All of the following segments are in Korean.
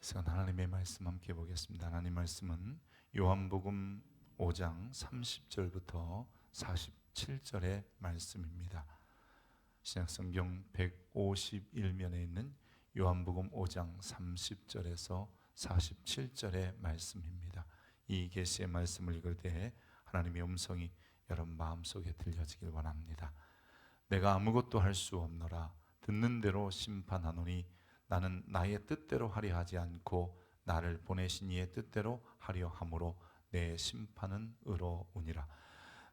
시간 하나님의 말씀 함께 보겠습니다. 하나님 말씀은 요한복음 5장 30절부터 47절의 말씀입니다. 신약성경 151면에 있는 요한복음 5장 30절에서 47절의 말씀입니다. 이 계시의 말씀을 읽을 때 하나님의 음성이 여러분 마음속에 들려지길 원합니다. 내가 아무것도 할 수 없노라. 듣는 대로 심판하노니 나는 나의 뜻대로 하려 하지 않고 나를 보내신 이의 뜻대로 하려 함으로 내 심판은 의로우니라.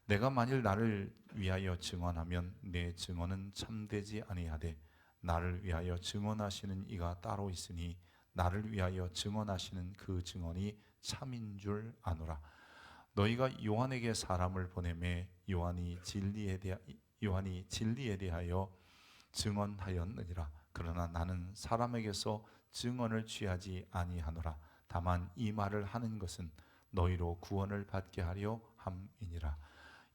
내가 만일 나를 위하여 증언하면 내 증언은 참되지 아니하되 나를 위하여 증언하시는 이가 따로 있으니 나를 위하여 증언하시는 그 증언이 참인 줄 아노라. 너희가 요한에게 사람을 보내매 요한이 진리에 대하여 증언하였느니라. 그러나 나는 사람에게서 증언을 취하지 아니하노라. 다만 이 말을 하는 것은 너희로 구원을 받게 하려 함이니라.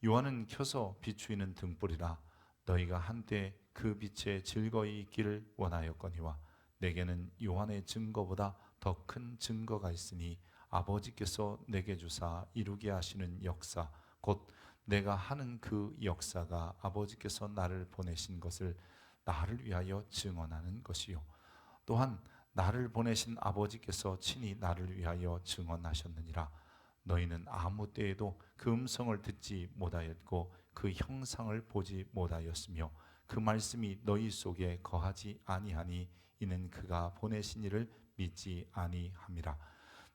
요한은 켜서 비추이는 등불이라. 너희가 한때 그 빛에 즐거이 있기를 원하였거니와 내게는 요한의 증거보다 더 큰 증거가 있으니 아버지께서 내게 주사 이루게 하시는 역사 곧 내가 하는 그 역사가 아버지께서 나를 보내신 것을 나를 위하여 증언하는 것이요 또한 나를 보내신 아버지께서 친히 나를 위하여 증언하셨느니라. 너희는 아무 때에도 그 음성을 듣지 못하였고 그 형상을 보지 못하였으며 그 말씀이 너희 속에 거하지 아니하니 이는 그가 보내신 이를 믿지 아니함이라.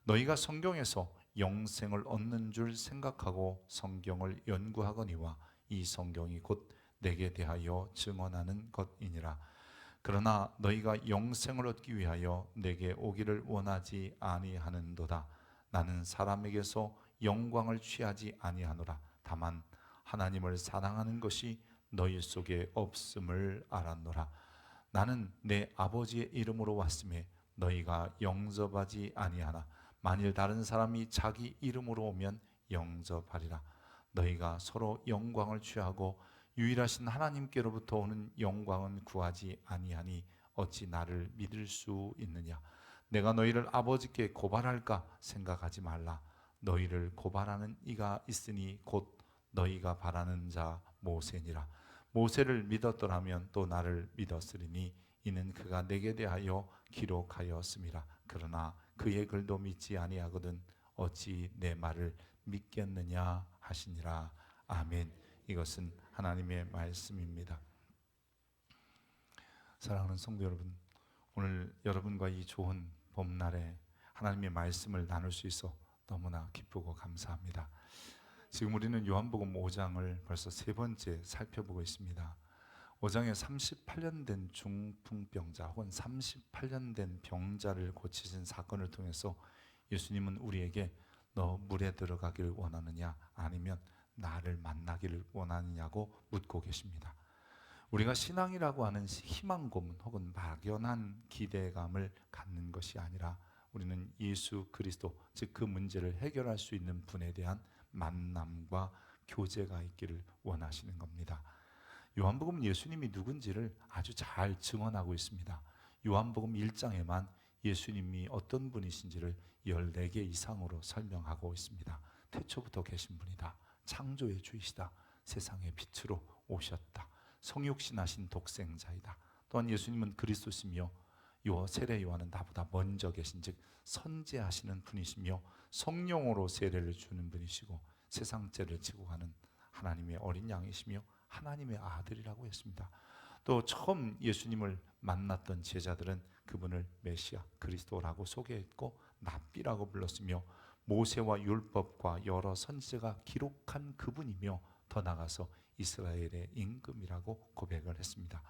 너희가 성경에서 영생을 얻는 줄 생각하고 성경을 연구하거니와 이 성경이 곧 내게 대하여 증언하는 것이니라. 그러나 너희가 영생을 얻기 위하여 내게 오기를 원하지 아니하는도다. 나는 사람에게서 영광을 취하지 아니하노라. 다만 하나님을 사랑하는 것이 너희 속에 없음을 알았노라. 나는 내 아버지의 이름으로 왔음에 너희가 영접하지 아니하나 만일 다른 사람이 자기 이름으로 오면 영접하리라. 너희가 서로 영광을 취하고 유일하신 하나님께로부터 오는 영광은 구하지 아니하니 어찌 나를 믿을 수 있느냐. 내가 너희를 아버지께 고발할까 생각하지 말라. 너희를 고발하는 이가 있으니 곧 너희가 바라는 자 모세니라. 모세를 믿었더라면 또 나를 믿었으리니 이는 그가 내게 대하여 기록하였음이라. 그러나 그의 글도 믿지 아니하거든 어찌 내 말을 믿겠느냐 하시니라. 아멘. 이것은 하나님의 말씀입니다. 사랑하는 성도 여러분, 오늘 여러분과 이 좋은 봄날에 하나님의 말씀을 나눌 수 있어 너무나 기쁘고 감사합니다. 지금 우리는 요한복음 5장을 벌써 세 번째 살펴보고 있습니다. 5장에 38년 된 중풍병자 혹은 38년 된 병자를 고치신 사건을 통해서 예수님은 우리에게 너 물에 들어가길 원하느냐 아니면 나를 만나기를 원하느냐고 묻고 계십니다. 우리가 신앙이라고 하는 희망 고문 혹은 막연한 기대감을 갖는 것이 아니라 우리는 예수 그리스도 즉 그 문제를 해결할 수 있는 분에 대한 만남과 교제가 있기를 원하시는 겁니다. 요한복음 예수님이 누군지를 아주 잘 증언하고 있습니다. 요한복음 1장에만 예수님이 어떤 분이신지를 14개 이상으로 설명하고 있습니다. 태초부터 계신 분이다. 창조의 주이시다. 세상의 빛으로 오셨다. 성육신하신 독생자이다. 또한 예수님은 그리스도시며 세례 요한은 나보다 먼저 계신 즉 선지하시는 분이시며 성령으로 세례를 주는 분이시고 세상 죄를 지고 가는 하나님의 어린 양이시며 하나님의 아들이라고 했습니다. 또 처음 예수님을 만났던 제자들은 그분을 메시아 그리스도라고 소개했고 랍비라고 불렀으며 모세와 율법과 여러 선지자가 기록한 그분이며 더 나아가서 이스라엘의 임금이라고 고백을 했습니다.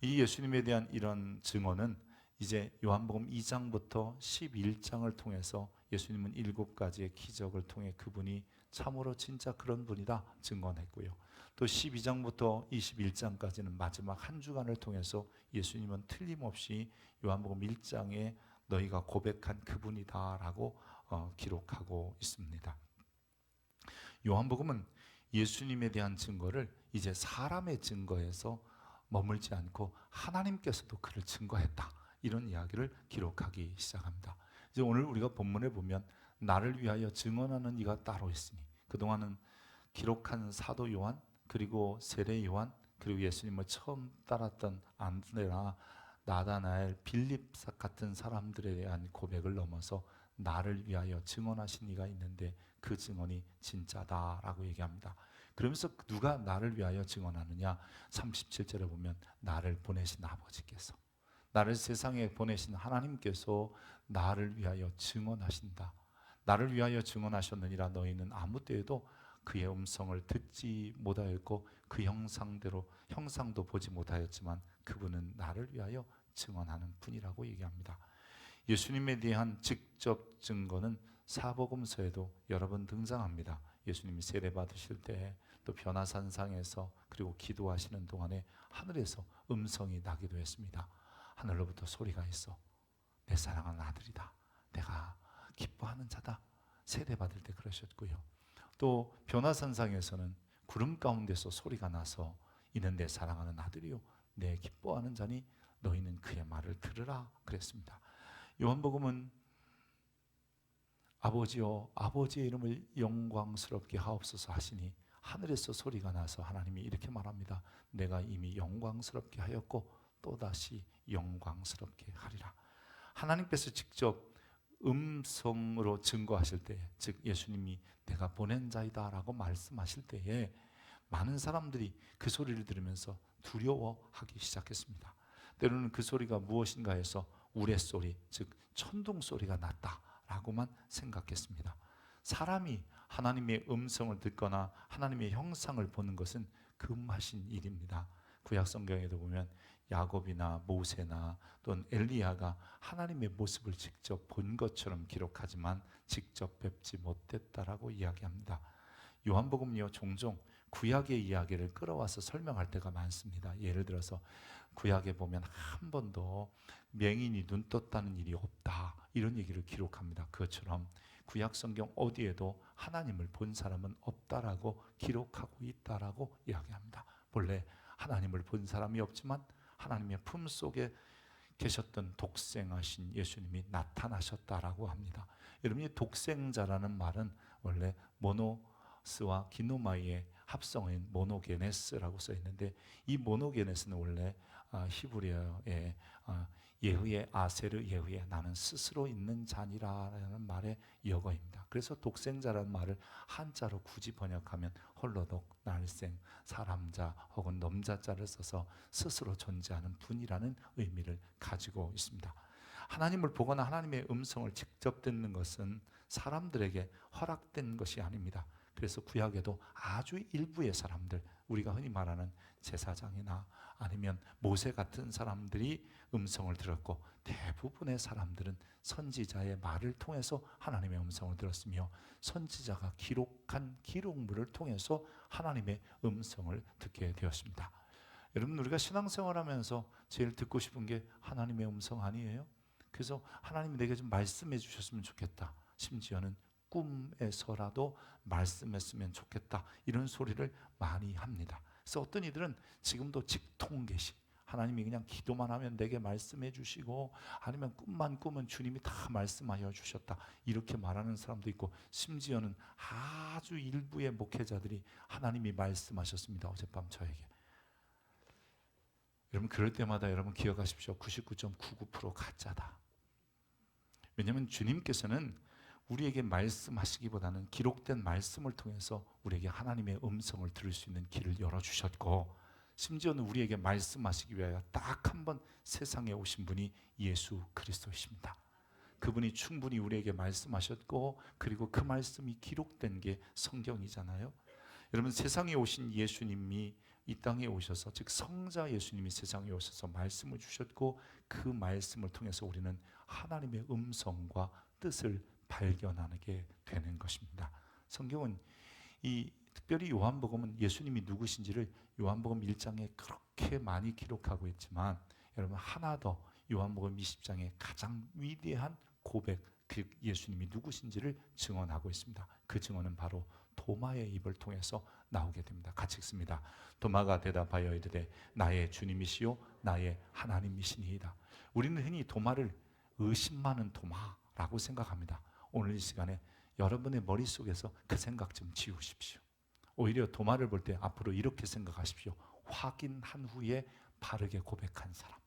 이 예수님에 대한 이런 증언은 이제 요한복음 2장부터 11장을 통해서 예수님은 7가지의 기적을 통해 그분이 참으로 진짜 그런 분이다 증언했고요. 또 12장부터 21장까지는 마지막 한 주간을 통해서 예수님은 틀림없이 요한복음 1장에 너희가 고백한 그분이다라고 기록하고 있습니다. 요한복음은 예수님에 대한 증거를 이제 사람의 증거에서 머물지 않고 하나님께서도 그를 증거했다 이런 이야기를 기록하기 시작합니다. 이제 오늘 우리가 본문에 보면 나를 위하여 증언하는 이가 따로 있으니, 그동안은 기록한 사도 요한, 그리고 세례 요한, 그리고 예수님을 처음 따랐던 안드레나, 나다나엘, 빌립 같은 사람들에 대한 고백을 넘어서 나를 위하여 증언하신 이가 있는데 그 증언이 진짜다라고 얘기합니다. 그러면서 누가 나를 위하여 증언하느냐? 37절에 보면 나를 보내신 아버지께서, 나를 세상에 보내신 하나님께서 나를 위하여 증언하신다. 나를 위하여 증언하셨느니라. 너희는 아무 때에도 그의 음성을 듣지 못하였고 그 형상도 보지 못하였지만 그분은 나를 위하여 증언하는 분이라고 얘기합니다. 예수님에 대한 직접 증거는 사복음서에도 여러 번 등장합니다. 예수님이 세례 받으실 때, 또 변화산상에서, 그리고 기도하시는 동안에 하늘에서 음성이 나기도 했습니다. 하늘로부터 소리가 있어 내 사랑하는 아들이다, 내가 기뻐하는 자다. 세례 받을 때 그러셨고요. 또 변화산상에서는 구름 가운데서 소리가 나서 이는 내 사랑하는 아들이요 내 기뻐하는 자니 너희는 그의 말을 들으라 그랬습니다. 요한복음은 아버지여 아버지의 이름을 영광스럽게 하옵소서 하시니 하늘에서 소리가 나서 하나님이 이렇게 말합니다. 내가 이미 영광스럽게 하였고 또다시 영광스럽게 하리라. 하나님께서 직접 음성으로 증거하실 때, 즉 예수님이 내가 보낸 자이다 라고 말씀하실 때에 많은 사람들이 그 소리를 들으면서 두려워하기 시작했습니다. 때로는 그 소리가 무엇인가 해서 우레소리, 즉 천둥소리가 났다라고만 생각했습니다. 사람이 하나님의 음성을 듣거나 하나님의 형상을 보는 것은 금하신 일입니다. 구약 성경에도 보면 야곱이나 모세나 또는 엘리야가 하나님의 모습을 직접 본 것처럼 기록하지만 직접 뵙지 못했다라고 이야기합니다. 요한복음요 종종 구약의 이야기를 끌어와서 설명할 때가 많습니다. 예를 들어서 구약에 보면 한 번도 맹인이 눈 떴다는 일이 없다 이런 얘기를 기록합니다. 그것처럼 구약 성경 어디에도 하나님을 본 사람은 없다라고 기록하고 있다라고 이야기합니다. 본래 하나님을 본 사람이 없지만 하나님의 품속에 계셨던 독생하신 예수님이 나타나셨다라고 합니다. 여러분, 이 독생자라는 말은 원래 모노스와 기노마이의 합성어인 모노게네스라고 써 있는데, 이 모노게네스는 원래 히브리어의 예후의 아세르 예후의 나는 스스로 있는 자니라라는 말의 역어입니다. 그래서 독생자라는 말을 한자로 굳이 번역하면 홀로독, 날생, 사람자 혹은 넘자자를 써서 스스로 존재하는 분이라는 의미를 가지고 있습니다. 하나님을 보거나 하나님의 음성을 직접 듣는 것은 사람들에게 허락된 것이 아닙니다. 그래서 구약에도 아주 일부의 사람들, 우리가 흔히 말하는 제사장이나 아니면 모세 같은 사람들이 음성을 들었고, 대부분의 사람들은 선지자의 말을 통해서 하나님의 음성을 들었으며 선지자가 기록한 기록물을 통해서 하나님의 음성을 듣게 되었습니다. 여러분, 우리가 신앙생활하면서 제일 듣고 싶은 게 하나님의 음성 아니에요? 그래서 하나님이 내게 좀 말씀해 주셨으면 좋겠다, 심지어는 꿈에서라도 말씀했으면 좋겠다, 이런 소리를 많이 합니다. 그래서 어떤 이들은 지금도 직통계시, 하나님이 그냥 기도만 하면 내게 말씀해 주시고 아니면 꿈만 꾸면 주님이 다 말씀하여 주셨다, 이렇게 말하는 사람도 있고, 심지어는 아주 일부의 목회자들이 하나님이 말씀하셨습니다, 어젯밤 저에게. 여러분, 그럴 때마다 여러분 기억하십시오. 99.99% 가짜다. 왜냐하면 주님께서는 우리에게 말씀하시기보다는 기록된 말씀을 통해서 우리에게 하나님의 음성을 들을 수 있는 길을 열어주셨고, 심지어는 우리에게 말씀하시기 위하여 딱 한 번 세상에 오신 분이 예수 그리스도이십니다. 그분이 충분히 우리에게 말씀하셨고, 그리고 그 말씀이 기록된 게 성경이잖아요. 여러분, 세상에 오신 예수님이 이 땅에 오셔서, 즉 성자 예수님이 세상에 오셔서 말씀을 주셨고, 그 말씀을 통해서 우리는 하나님의 음성과 뜻을 발견하게 되는 것입니다. 성경은 특별히 요한복음은 예수님이 누구신지를 요한복음 1장에 그렇게 많이 기록하고 있지만, 여러분 하나 더, 요한복음 20장에 가장 위대한 고백, 그 예수님이 누구신지를 증언하고 있습니다. 그 증언은 바로 도마의 입을 통해서 나오게 됩니다. 같이 읽습니다. 도마가 대답하여 이르되 나의 주님이시요 나의 하나님이시니이다. 우리는 흔히 도마를 의심 많은 도마라고 생각합니다. 오늘 이 시간에 여러분의 머릿속에서 그 생각 좀 지우십시오. 오히려 도마를 볼 때 앞으로 이렇게 생각하십시오. 확인한 후에 바르게 고백한 사람.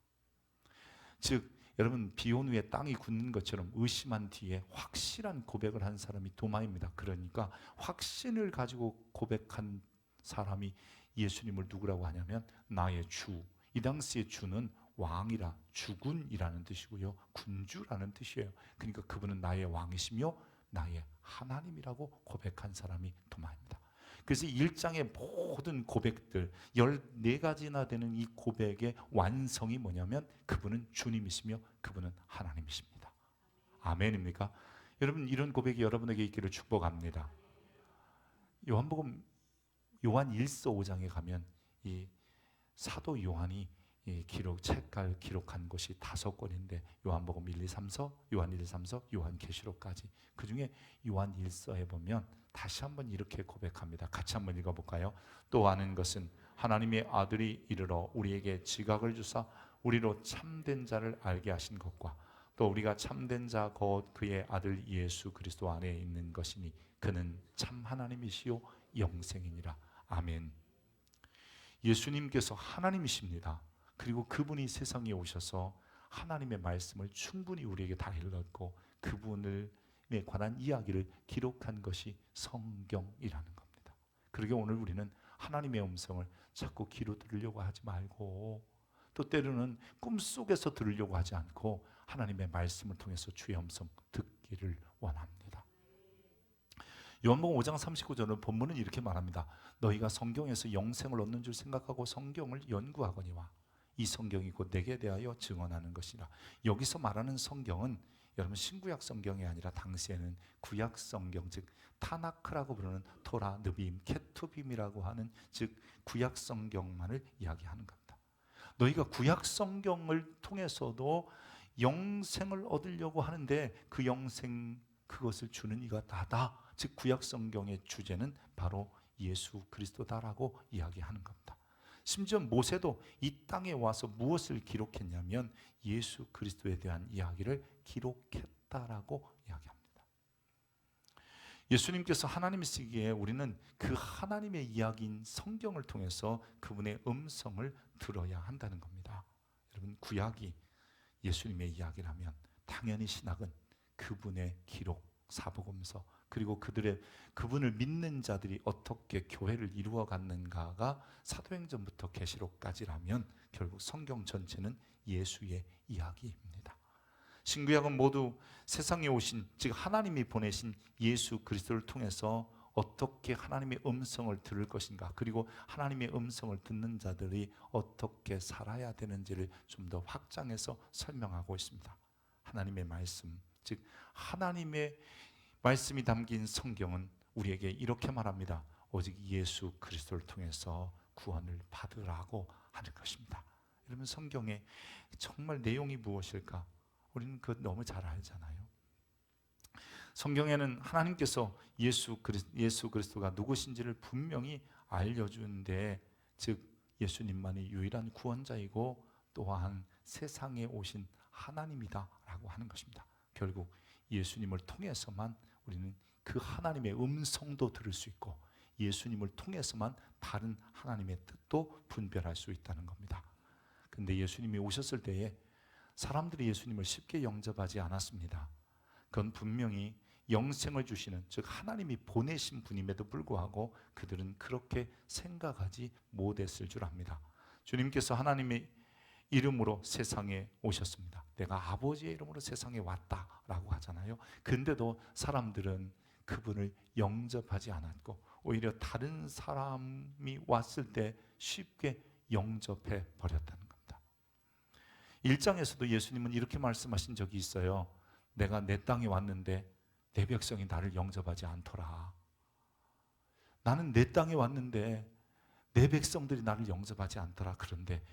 즉 여러분, 비온 후에 땅이 굳는 것처럼 의심한 뒤에 확실한 고백을 한 사람이 도마입니다. 그러니까 확신을 가지고 고백한 사람이 예수님을 누구라고 하냐면 나의 주. 이 당시의 주는 왕이라 주군이라는 뜻이고요, 군주라는 뜻이에요. 그러니까 그분은 나의 왕이시며 나의 하나님이라고 고백한 사람이 도마입니다. 그래서 1장의 모든 고백들 14가지나 되는 이 고백의 완성이 뭐냐면 그분은 주님이시며 그분은 하나님이십니다. 아멘입니까? 여러분, 이런 고백이 여러분에게 있기를 축복합니다. 요한복음 요한 1서 5장에 가면 이 사도 요한이 책갈 기록한 것이 5권인데 요한복음 1, 2, 3서, 요한 1, 2, 3서, 요한 계시록까지. 그 중에 요한 1서에 보면 다시 한번 이렇게 고백합니다. 같이 한번 읽어볼까요? 또 아는 것은 하나님의 아들이 이르러 우리에게 지각을 주사 우리로 참된 자를 알게 하신 것과 또 우리가 참된 자 곧 그의 아들 예수 그리스도 안에 있는 것이니 그는 참 하나님이시요 영생이니라. 아멘. 예수님께서 하나님이십니다. 그리고 그분이 세상에 오셔서 하나님의 말씀을 충분히 우리에게 다 일렀고 그분에 관한 이야기를 기록한 것이 성경이라는 겁니다. 그러게 오늘 우리는 하나님의 음성을 자꾸 귀로 들으려고 하지 말고 또 때로는 꿈속에서 들으려고 하지 않고 하나님의 말씀을 통해서 주의 음성 듣기를 원합니다. 요한복음 5장 39절은 본문은 이렇게 말합니다. 너희가 성경에서 영생을 얻는 줄 생각하고 성경을 연구하거니와 이 성경이 곧 내게 대하여 증언하는 것이라. 여기서 말하는 성경은 여러분 신구약 성경이 아니라 당시에는 구약 성경, 즉 타나크라고 부르는 토라, 느빔, 케투빔이라고 하는 즉 구약 성경만을 이야기하는 겁니다. 너희가 구약 성경을 통해서도 영생을 얻으려고 하는데 그 영생 그것을 주는 이가 나다. 즉 구약 성경의 주제는 바로 예수 그리스도다라고 이야기하는 겁니다. 심지어 모세도 이 땅에 와서 무엇을 기록했냐면 예수 그리스도에 대한 이야기를 기록했다라고 이야기합니다. 예수님께서 하나님이시기에 우리는 그 하나님의 이야기인 성경을 통해서 그분의 음성을 들어야 한다는 겁니다. 여러분, 구약이 예수님의 이야기라면 당연히 신학은 그분의 기록, 사복음서, 그리고 그분을 믿는 자들이 어떻게 교회를 이루어 갔는가가 사도행전부터 계시록까지라면 결국 성경 전체는 예수의 이야기입니다. 신구약은 모두 세상에 오신 즉 하나님이 보내신 예수 그리스도를 통해서 어떻게 하나님의 음성을 들을 것인가, 그리고 하나님의 음성을 듣는 자들이 어떻게 살아야 되는지를 좀 더 확장해서 설명하고 있습니다. 하나님의 말씀, 즉 하나님의 말씀이 담긴 성경은 우리에게 이렇게 말합니다. 오직 예수 그리스도를 통해서 구원을 받으라고 하는 것입니다. 여러분, 성경에 정말 내용이 무엇일까? 우리는 그것 너무 잘 알잖아요. 성경에는 하나님께서 예수 그리스도가 누구신지를 분명히 알려주는데, 즉 예수님만이 유일한 구원자이고 또한 세상에 오신 하나님이다라고 하는 것입니다. 결국 예수님을 통해서만 우리는 그 하나님의 음성도 들을 수 있고 예수님을 통해서만 다른 하나님의 뜻도 분별할 수 있다는 겁니다. 근데 예수님이 오셨을 때에 사람들이 예수님을 쉽게 영접하지 않았습니다. 그건 분명히 영생을 주시는 즉 하나님이 보내신 분임에도 불구하고 그들은 그렇게 생각하지 못했을 줄 압니다. 주님께서 하나님의 이름으로 세상에 오셨습니다. 내가 아버지의 이름으로 세상에 왔다라고 하잖아요. 근데도 사람들은 그분을 영접하지 않았고 오히려 다른 사람이 왔을 때 쉽게 영접해 버렸다는 겁니다. 1장에서도 예수님은 이렇게 말씀하신 적이 있어요. 내가 내 땅에 왔는데 내 백성이 나를 영접하지 않더라. 나는 내 땅에 왔는데 내 백성들이 나를 영접하지 않더라. 그런데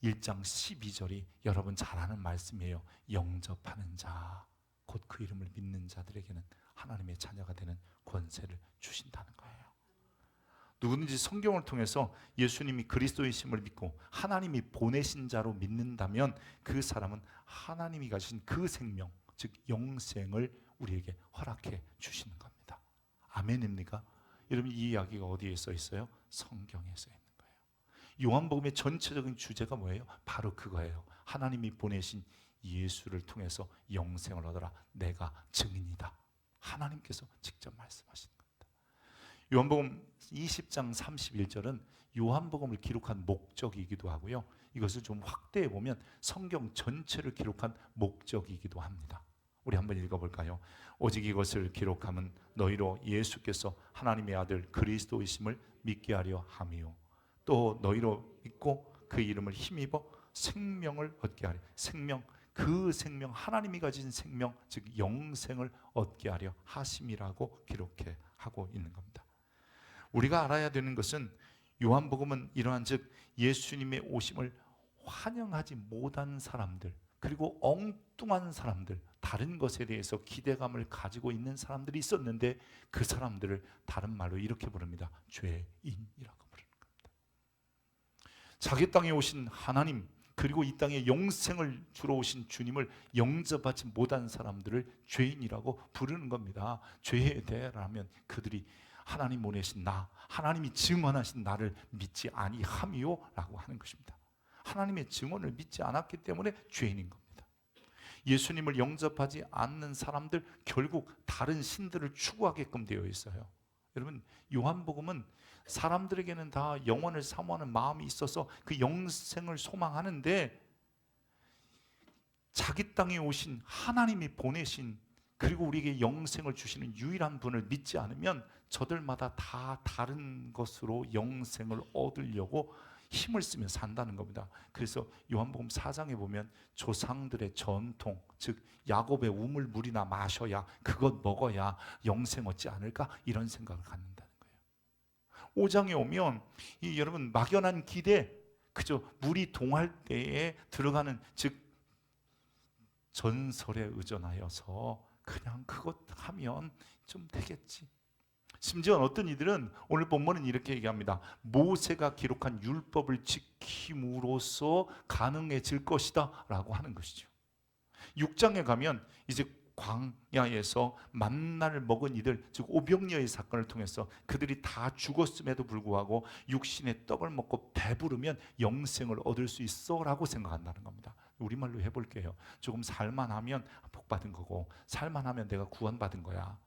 1장 12절이 여러분 잘 아는 말씀이에요. 영접하는 자, 곧 곧 그 이름을 믿는 자들에게는 하나님의 자녀가 되는 권세를 주신다는 거예요. 누구든지 성경을 통해서 예수님이 그리스도이심을 믿고 하나님이 보내신 자로 믿는다면 그 사람은 하나님이 가진 그 생명, 즉 영생을 우리에게 허락해 주시는 겁니다. 아멘입니까? 여러분, 이 이야기가 어디에 써 있어요? 성경에 써 있는 거예요. 요한복음의 전체적인 주제가 뭐예요? 바로 그거예요. 하나님이 보내신 예수를 통해서 영생을 얻어라. 내가 증인이다. 하나님께서 직접 말씀하시는 겁니다. 요한복음 20장 31절은 요한복음을 기록한 목적이기도 하고요. 이것을 좀 확대해 보면 성경 전체를 기록한 목적이기도 합니다. 우리 한번 읽어볼까요? 오직 이것을 기록함은 너희로 예수께서 하나님의 아들 그리스도이심을 믿게 하려 함이요 또 너희로 믿고 그 이름을 힘입어 생명을 얻게 하려, 생명, 그 생명, 하나님이 가진 생명, 즉 영생을 얻게 하려 하심이라고 기록해 하고 있는 겁니다. 우리가 알아야 되는 것은 요한복음은 이러한 즉 예수님의 오심을 환영하지 못한 사람들, 그리고 엉뚱한 사람들, 다른 것에 대해서 기대감을 가지고 있는 사람들이 있었는데 그 사람들을 다른 말로 이렇게 부릅니다. 죄인이라고 부르는 겁니다. 자기 땅에 오신 하나님, 그리고 이 땅에 영생을 주러 오신 주님을 영접하지 못한 사람들을 죄인이라고 부르는 겁니다. 죄에 대하면 그들이 하나님 보내신 나, 하나님이 증언하신 나를 믿지 아니함이요 라고 하는 것입니다. 하나님의 증언을 믿지 않았기 때문에 죄인인 겁니다. 예수님을 영접하지 않는 사람들, 결국 다른 신들을 추구하게끔 되어 있어요. 여러분, 요한복음은 사람들에게는 다 영원을 사모하는 마음이 있어서 그 영생을 소망하는데 자기 땅에 오신 하나님이 보내신, 그리고 우리에게 영생을 주시는 유일한 분을 믿지 않으면 저들마다 다 다른 것으로 영생을 얻으려고 힘을 쓰며 산다는 겁니다. 그래서 요한복음 4장에 보면 조상들의 전통, 즉 야곱의 우물 물이나 마셔야, 그것 먹어야 영생 얻지 않을까, 이런 생각을 갖는다는 거예요. 5장에 오면 여러분 막연한 기대, 그저 물이 동할 때에 들어가는, 즉 전설에 의존하여서 그냥 그것 하면 좀 되겠지. 심지어 어떤 이들은 오늘 본문은 이렇게 얘기합니다. 모세가 기록한 율법을 지킴으로써 가능해질 것이다 라고 하는 것이죠. 6장에 가면 이제 광야에서 만나를 먹은 이들, 즉 오병이어의 사건을 통해서 그들이 다 죽었음에도 불구하고 육신의 떡을 먹고 배부르면 영생을 얻을 수 있어 라고 생각한다는 겁니다. 우리말로 해볼게요. 조금 살만하면 복받은 거고, 살만하면 내가 구원받은 거야.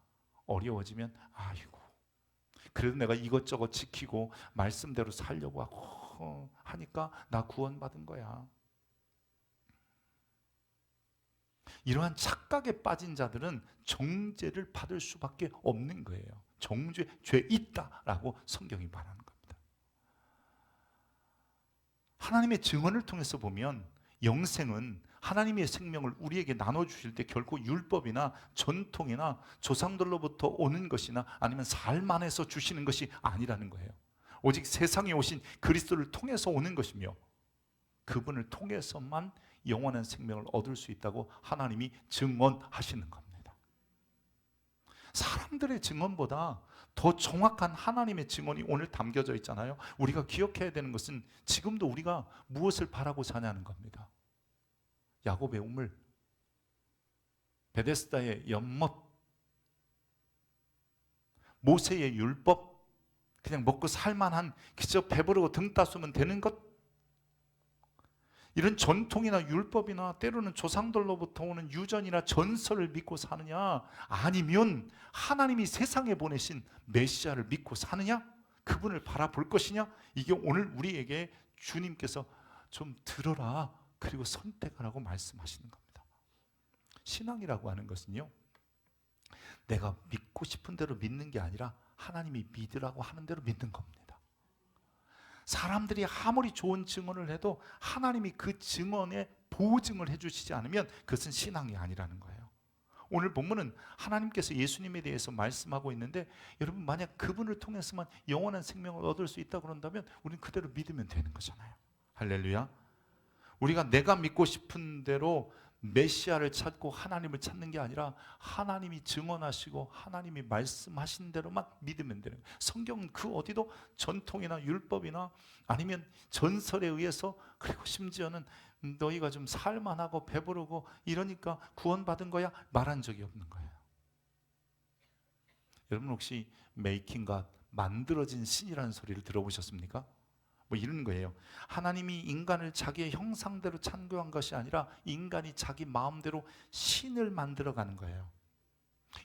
어려워지면 아이고, 그래도 내가 이것저것 지키고 말씀대로 살려고 하고 하니까 나 구원받은 거야. 이러한 착각에 빠진 자들은 정죄를 받을 수밖에 없는 거예요. 정죄, 죄 있다라고 성경이 말하는 겁니다. 하나님의 증언을 통해서 보면 영생은 하나님의 생명을 우리에게 나눠주실 때 결코 율법이나 전통이나 조상들로부터 오는 것이나 아니면 삶 안에서 주시는 것이 아니라는 거예요. 오직 세상에 오신 그리스도를 통해서 오는 것이며 그분을 통해서만 영원한 생명을 얻을 수 있다고 하나님이 증언하시는 겁니다. 사람들의 증언보다 더 정확한 하나님의 증언이 오늘 담겨져 있잖아요. 우리가 기억해야 되는 것은 지금도 우리가 무엇을 바라고 사냐는 겁니다. 야곱의 우물, 베데스다의 연못, 모세의 율법, 그냥 먹고 살만한, 그저 배부르고 등 따수면 되는 것, 이런 전통이나 율법이나 때로는 조상들로부터 오는 유전이나 전설을 믿고 사느냐, 아니면 하나님이 세상에 보내신 메시아를 믿고 사느냐, 그분을 바라볼 것이냐, 이게 오늘 우리에게 주님께서 좀 들어라, 그리고 선택하라고 말씀하시는 겁니다. 신앙이라고 하는 것은요, 내가 믿고 싶은 대로 믿는 게 아니라 하나님이 믿으라고 하는 대로 믿는 겁니다. 사람들이 아무리 좋은 증언을 해도 하나님이 그 증언에 보증을 해주시지 않으면 그것은 신앙이 아니라는 거예요. 오늘 본문은 하나님께서 예수님에 대해서 말씀하고 있는데, 여러분 만약 그분을 통해서만 영원한 생명을 얻을 수 있다고 그런다면 우리는 그대로 믿으면 되는 거잖아요. 할렐루야. 우리가 내가 믿고 싶은 대로 메시아를 찾고 하나님을 찾는 게 아니라 하나님이 증언하시고 하나님이 말씀하신 대로만 믿으면 되는 거예요. 성경은 그 어디도 전통이나 율법이나 아니면 전설에 의해서, 그리고 심지어는 너희가 좀 살만하고 배부르고 이러니까 구원받은 거야 말한 적이 없는 거예요. 여러분 혹시 메이킹 갓, 만들어진 신이라는 소리를 들어보셨습니까? 뭐 이런 거예요. 하나님이 인간을 자기의 형상대로 창조한 것이 아니라 인간이 자기 마음대로 신을 만들어가는 거예요.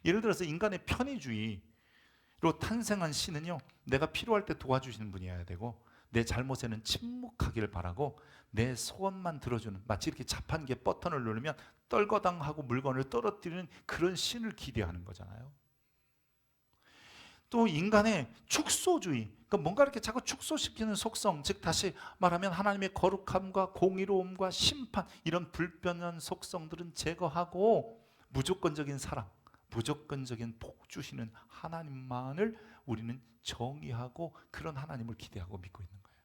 예를 들어서 인간의 편의주의로 탄생한 신은요, 내가 필요할 때 도와주시는 분이어야 되고, 내 잘못에는 침묵하기를 바라고, 내 소원만 들어주는, 마치 이렇게 자판기에 버튼을 누르면 떨거당하고 물건을 떨어뜨리는 그런 신을 기대하는 거잖아요. 또 인간의 축소주의, 그러니까 뭔가 이렇게 자꾸 축소시키는 속성, 즉 다시 말하면 하나님의 거룩함과 공의로움과 심판, 이런 불변한 속성들은 제거하고 무조건적인 사랑, 무조건적인 복 주시는 하나님만을 우리는 정의하고 그런 하나님을 기대하고 믿고 있는 거예요.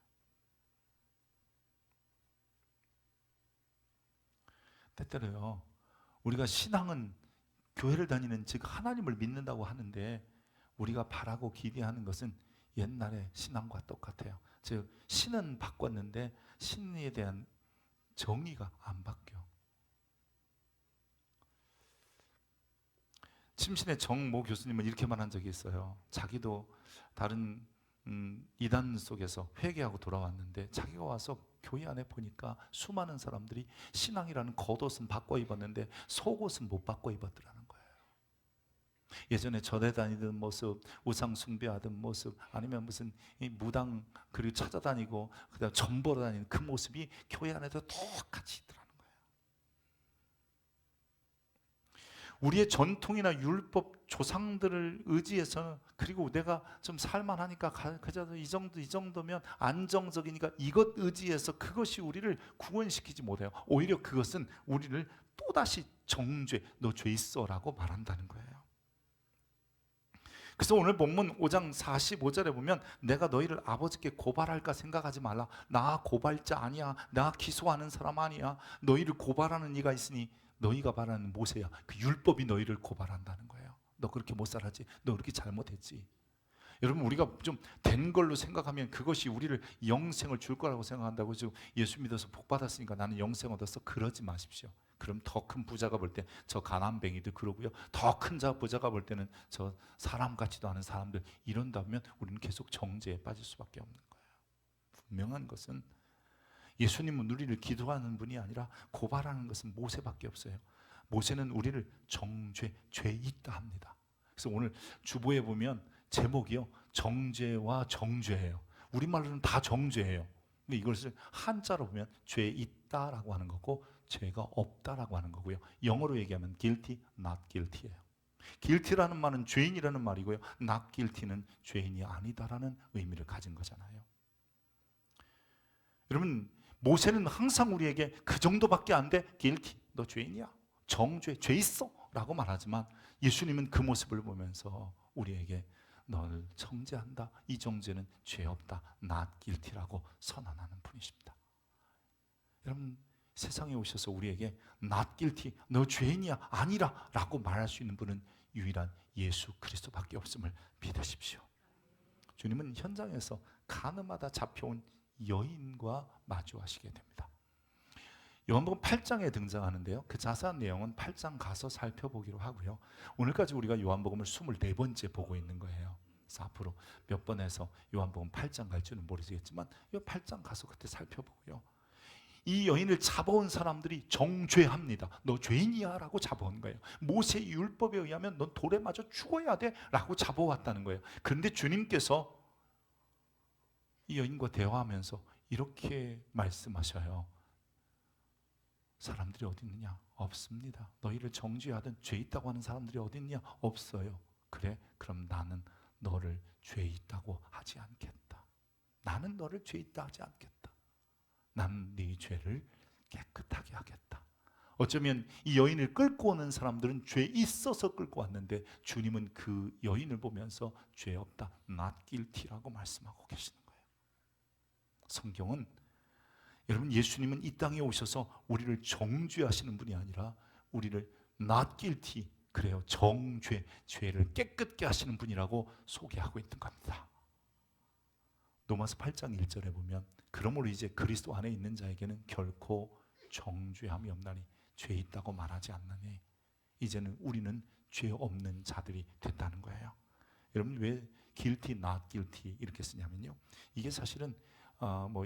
때때로요, 우리가 신앙은 교회를 다니는, 즉 하나님을 믿는다고 하는데 우리가 바라고 기대하는 것은 옛날의 신앙과 똑같아요. 즉 신은 바꿨는데 신에 대한 정의가 안 바뀌어. 침신의 정모 교수님은 이렇게 말한 적이 있어요. 자기도 다른 이단 속에서 회개하고 돌아왔는데 자기가 와서 교회 안에 보니까 수많은 사람들이 신앙이라는 겉옷은 바꿔 입었는데 속옷은 못 바꿔 입었더라는 거예요. 예전에 절에 다니던 모습, 우상 숭배하던 모습, 아니면 무슨 무당 그리고 찾아다니고 그다음 점 보러 다니는 그 모습이 교회 안에도 똑같이 있더라는 거예요. 우리의 전통이나 율법, 조상들을 의지해서, 그리고 내가 좀 살만하니까 그저 이 정도면 안정적이니까 이것 의지해서 그것이 우리를 구원시키지 못해요. 오히려 그것은 우리를 또다시 정죄, 너 죄 있어라고 말한다는 거예요. 그래서 오늘 본문 5장 45절에 보면 내가 너희를 아버지께 고발할까 생각하지 말라. 나 고발자 아니야. 나 기소하는 사람 아니야. 너희를 고발하는 이가 있으니 너희가 말하는 모세야. 그 율법이 너희를 고발한다는 거예요. 너 그렇게 못 살았지. 너 그렇게 잘못했지. 여러분 우리가 좀 된 걸로 생각하면 그것이 우리를 영생을 줄 거라고 생각한다고. 지금 예수 믿어서 복 받았으니까 나는 영생 얻었어, 그러지 마십시오. 그럼 더 큰 부자가 볼 때 저 가난뱅이들 그러고요, 더 큰 부자가 볼 때는 저 사람 같지도 않은 사람들 이런다면 우리는 계속 정죄에 빠질 수밖에 없는 거예요. 분명한 것은 예수님은 우리를 기도하는 분이 아니라 고발하는 것은 모세밖에 없어요. 모세는 우리를 정죄, 죄 있다 합니다. 그래서 오늘 주보에 보면 제목이요, 정죄와 정죄예요. 우리말로는 다 정죄예요. 근데 이것을 한자로 보면 죄 있다라고 하는 거고 죄가 없다라고 하는 거고요. 영어로 얘기하면 guilty, not guilty예요. guilty라는 말은 죄인이라는 말이고요, not guilty는 죄인이 아니다라는 의미를 가진 거잖아요. 여러분 모세는 항상 우리에게 그 정도밖에 안 돼, guilty, 너 죄인이야, 정죄, 죄 있어 라고 말하지만 예수님은 그 모습을 보면서 우리에게 너를 정죄한다, 이 정죄는 죄 없다, not guilty라고 선언하는 분이십니다. 여러분 세상에 오셔서 우리에게 not guilty, 너 죄인이야, 아니라 라고 말할 수 있는 분은 유일한 예수 그리스도밖에 없음을 믿으십시오. 주님은 현장에서 가늠하다 잡혀온 여인과 마주하시게 됩니다. 요한복음 8장에 등장하는데요, 그 자세한 내용은 8장 가서 살펴보기로 하고요. 오늘까지 우리가 요한복음을 24번째 보고 있는 거예요. 그래서 앞으로 몇 번 해서 요한복음 8장 갈지는 모르겠지만 이 8장 가서 그때 살펴보고요. 이 여인을 잡아온 사람들이 정죄합니다. 너 죄인이야 라고 잡아온 거예요. 모세 율법에 의하면 넌 돌에 맞아 죽어야 돼 라고 잡아왔다는 거예요. 그런데 주님께서 이 여인과 대화하면서 이렇게 말씀하셔요. 사람들이 어디 있느냐? 없습니다. 너희를 정죄하든 죄 있다고 하는 사람들이 어디 있느냐? 없어요. 그래? 그럼 나는 너를 죄 있다고 하지 않겠다. 나는 너를 죄 있다 하지 않겠다. 난 네 죄를 깨끗하게 하겠다. 어쩌면 이 여인을 끌고 오는 사람들은 죄 있어서 끌고 왔는데 주님은 그 여인을 보면서 죄 없다, not guilty라고 말씀하고 계시는 거예요. 성경은 여러분, 예수님은 이 땅에 오셔서 우리를 정죄하시는 분이 아니라 우리를 not guilty, 그래요, 정죄, 죄를 깨끗게 하시는 분이라고 소개하고 있는 겁니다. 로마서 8장 1절에 보면 그러므로 이제 그리스도 안에 있는 자에게는 결코 정죄함이 없나니 죄 있다고 말하지 않나니 이제는 우리는 죄 없는 자들이 됐다는 거예요. 여러분, 왜 guilty, not guilty 이렇게 쓰냐면요, 이게 사실은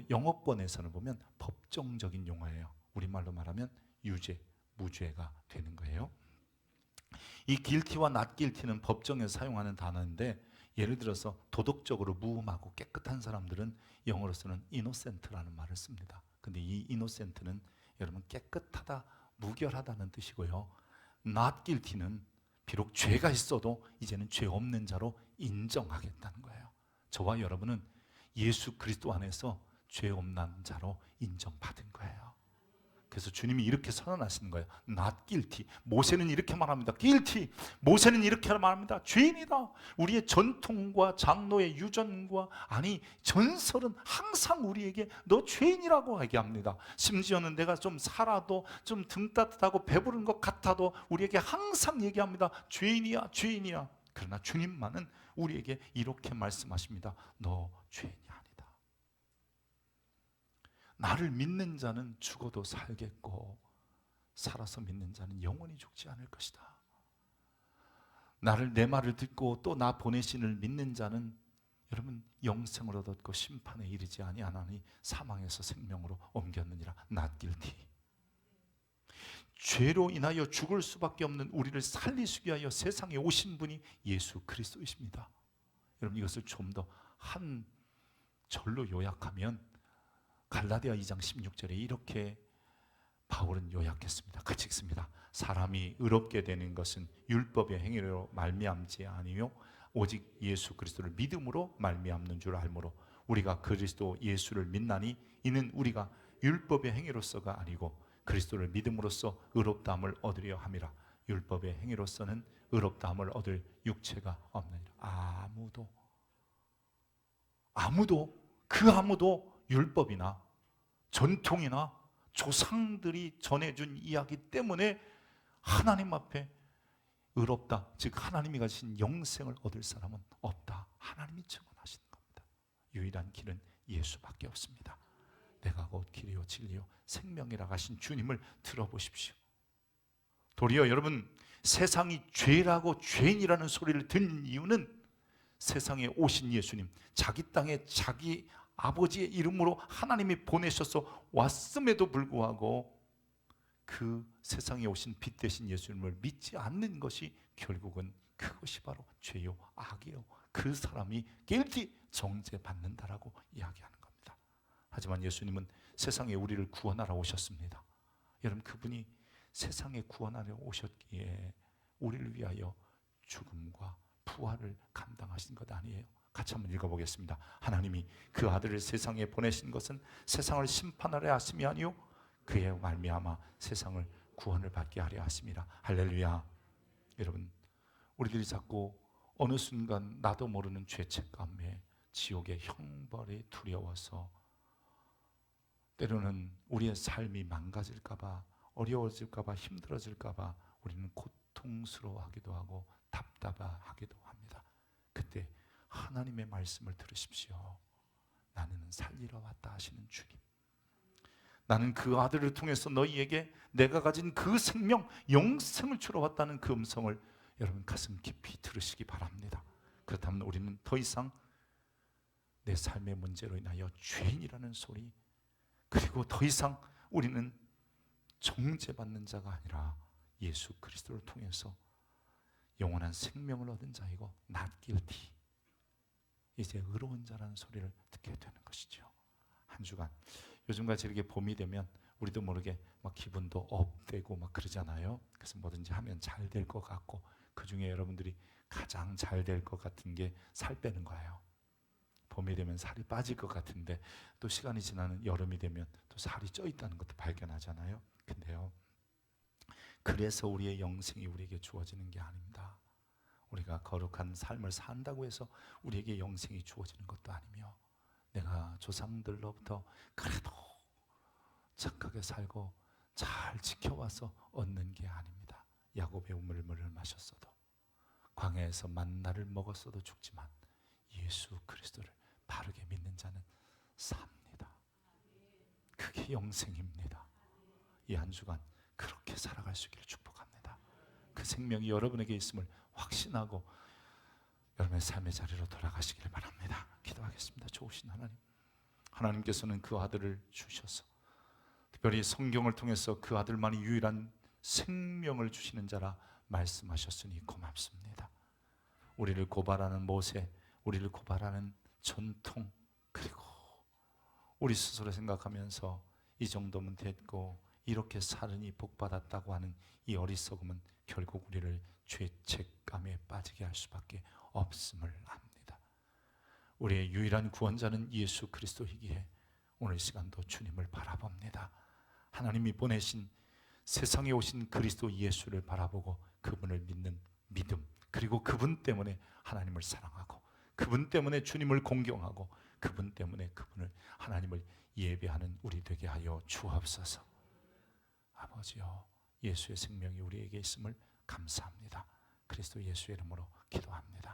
영어권에서는 보면 법정적인 용어예요. 우리말로 말하면 유죄, 무죄가 되는 거예요. 이 guilty와 not guilty는 법정에서 사용하는 단어인데, 예를 들어서 도덕적으로 무음하고 깨끗한 사람들은 영어로서는 innocent라는 말을 씁니다. 근데 이 innocent는 여러분 깨끗하다, 무결하다는 뜻이고요. not guilty는 비록 죄가 있어도 이제는 죄 없는 자로 인정하겠다는 거예요. 저와 여러분은 예수 그리스도 안에서 죄 없는 자로 인정받은 거예요. 그래서 주님이 이렇게 선언하시는 거예요. not guilty. 모세는 이렇게 말합니다. guilty. 모세는 이렇게 말합니다. 죄인이다. 우리의 전통과 장로의 유전과 전설은 항상 우리에게 너 죄인이라고 얘기합니다. 심지어는 내가 좀 살아도 좀 등 따뜻하고 배부른 것 같아도 우리에게 항상 얘기합니다. 죄인이야, 죄인이야. 그러나 주님만은 우리에게 이렇게 말씀하십니다. 너 죄인이 아니다. 나를 믿는 자는 죽어도 살겠고 살아서 믿는 자는 영원히 죽지 않을 것이다. 내 말을 듣고 또 나 보내신을 믿는 자는 여러분 영생을 얻었고 심판에 이르지 아니하나니 사망에서 생명으로 옮겼느니라. not guilty. 죄로 인하여 죽을 수밖에 없는 우리를 살리시기 위하여 세상에 오신 분이 예수 그리스도이십니다. 여러분, 이것을 좀 더 한 절로 요약하면 갈라디아 2장 16절에 이렇게 바울은 요약했습니다. 같이 읽습니다. 사람이 의롭게 되는 것은 율법의 행위로 말미암지 아니요 오직 예수 그리스도를 믿음으로 말미암는 줄 알므로 우리가 그리스도 예수를 믿나니 이는 우리가 율법의 행위로서가 아니고 그리스도를 믿음으로써 의롭다함을 얻으려 함이라. 율법의 행위로서는 의롭다함을 얻을 육체가 없느니라. 아무도 율법이나 전통이나 조상들이 전해준 이야기 때문에 하나님 앞에 의롭다, 즉 하나님이 가신 영생을 얻을 사람은 없다. 하나님이 증언하시는 겁니다. 유일한 길은 예수밖에 없습니다. 내가 곧 길이요 진리요 생명이라 하신 주님을 들어보십시오. 도리어 여러분, 세상이 죄라고 죄인이라는 소리를 듣는 이유는 세상에 오신 예수님, 자기 땅에 자기 아버지의 이름으로 하나님이 보내셔서 왔음에도 불구하고 그 세상에 오신 빛 대신 예수님을 믿지 않는 것이 결국은 그것이 바로 죄요 악이요, 그 사람이 guilty, 정죄받는다라고 이야기하는 겁니다. 하지만 예수님은 세상에 우리를 구원하러 오셨습니다. 여러분, 그분이 세상에 구원하러 오셨기에 우리를 위하여 죽음과 부활을 감당하신 것 아니에요? 같이 한번 읽어보겠습니다. 하나님이 그 아들을 세상에 보내신 것은 세상을 심판하려 하심이 아니요 그의 말미암아 세상을 구원을 받게 하려 하심이라. 할렐루야. 여러분, 우리들이 자꾸 어느 순간 나도 모르는 죄책감에 지옥의 형벌이 두려워서 때로는 우리의 삶이 망가질까봐, 어려워질까봐, 힘들어질까봐 우리는 고통스러워하기도 하고 답답하기도 합니다. 그때 하나님의 말씀을 들으십시오. 나는 살리러 왔다 하시는 주님, 나는 그 아들을 통해서 너희에게 내가 가진 그 생명, 영생을 주러 왔다는 그 음성을 여러분 가슴 깊이 들으시기 바랍니다. 그렇다면 우리는 더 이상 내 삶의 문제로 인하여 죄인이라는 소리, 그리고 더 이상 우리는 정죄받는 자가 아니라 예수 그리스도를 통해서 영원한 생명을 얻은 자이고 not guilty, 이제 의로운 자라는 소리를 듣게 되는 것이죠. 한 주간 요즘같이 이렇게 봄이 되면 우리도 모르게 막 기분도 업되고 막 그러잖아요. 그래서 뭐든지 하면 잘 될 것 같고, 그 중에 여러분들이 가장 잘 될 것 같은 게 살 빼는 거예요. 봄이 되면 살이 빠질 것 같은데 또 시간이 지나는 여름이 되면 또 살이 쪄 있다는 것도 발견하잖아요. 근데요, 그래서 우리의 영생이 우리에게 주어지는 게 아닙니다. 우리가 거룩한 삶을 산다고 해서 우리에게 영생이 주어지는 것도 아니며, 내가 조상들로부터 그래도 착하게 살고 잘 지켜와서 얻는 게 아닙니다. 야곱의 우물물을 마셨어도, 광야에서 만나를 먹었어도 죽지만 예수 그리스도를 바르게 믿는 자는 삽니다. 그게 영생입니다. 이 한 주간 그렇게 살아갈 수 있기를 축복합니다. 그 생명이 여러분에게 있음을 확신하고 여러분의 삶의 자리로 돌아가시기를 바랍니다. 기도하겠습니다. 좋으신 하나님, 하나님께서는 그 아들을 주셔서 특별히 성경을 통해서 그 아들만이 유일한 생명을 주시는 자라 말씀하셨으니 고맙습니다. 우리를 고발하는 모세, 우리를 고발하는 전통, 그리고 우리 스스로 생각하면서 이 정도면 됐고 이렇게 살으니 복받았다고 하는 이 어리석음은 결국 우리를 죄책감에 빠지게 할 수밖에 없음을 압니다. 우리의 유일한 구원자는 예수 그리스도이기에 오늘 시간도 주님을 바라봅니다. 하나님이 보내신 세상에 오신 그리스도 예수를 바라보고 그분을 믿는 믿음, 그리고 그분 때문에 하나님을 사랑하고 그분 때문에 주님을 공경하고 그분 때문에 그분을 하나님을 예배하는 우리 되게 하여 주옵소서. 아버지여, 예수의 생명이 우리에게 있음을 감사합니다. 그리스도 예수의 이름으로 기도합니다.